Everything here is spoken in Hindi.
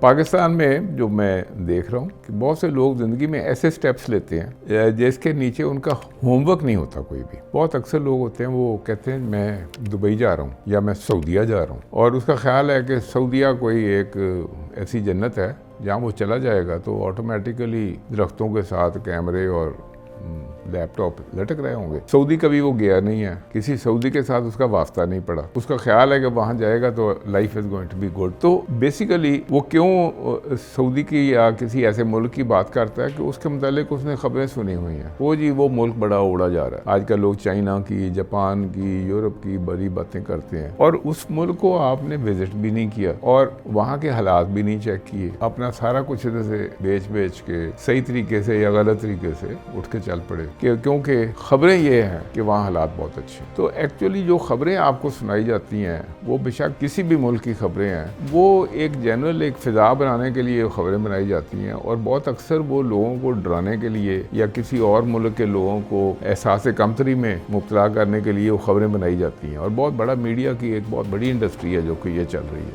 पाकिस्तान में जो मैं देख रहा हूँ कि बहुत से लोग ज़िंदगी में ऐसे स्टेप्स लेते हैं जिसके नीचे उनका होमवर्क नहीं होता कोई भी। बहुत अक्सर लोग होते हैं वो कहते हैं मैं दुबई जा रहा हूँ या मैं सऊदीया जा रहा हूँ, और उसका ख्याल है कि सऊदीया कोई एक ऐसी जन्नत है जहाँ वो चला जाएगा तो ऑटोमेटिकली दरख्तों के साथ कैमरे और लैपटॉप लटक रहे होंगे। सऊदी कभी वो गया नहीं है, किसी सऊदी के साथ उसका वास्ता नहीं पड़ा, उसका ख्याल है कि वहाँ जाएगा तो life is going to be good. तो बेसिकली वो क्यों सऊदी की या किसी ऐसे मुल्क की बात करता है कि उसके मुतालिक उसने खबरें सुनी हुई हैं, वो जी वो मुल्क बड़ा उड़ा जा रहा है। आजकल लोग चाइना की, जापान की, यूरोप की बड़ी बातें करते हैं और उस मुल्क को आपने विजिट भी नहीं किया और वहाँ के हालात भी नहीं चेक किए, अपना सारा कुछ इधर से बेच के सही तरीके से या गलत तरीके से उठ के चल पड़े क्योंकि खबरें ये हैं कि वहाँ हालात बहुत अच्छे हैं। तो एक्चुअली जो खबरें आपको सुनाई जाती हैं वो बेशक किसी भी मुल्क की खबरें हैं, वो एक जनरल एक फ़िज़ा बनाने के लिए खबरें बनाई जाती हैं और बहुत अक्सर वो लोगों को डराने के लिए या किसी और मुल्क के लोगों को एहसास कमतरी में मुब्तला करने के लिए वो खबरें बनाई जाती हैं। और बहुत बड़ा मीडिया की एक बहुत बड़ी इंडस्ट्री है जो कि ये चल रही है।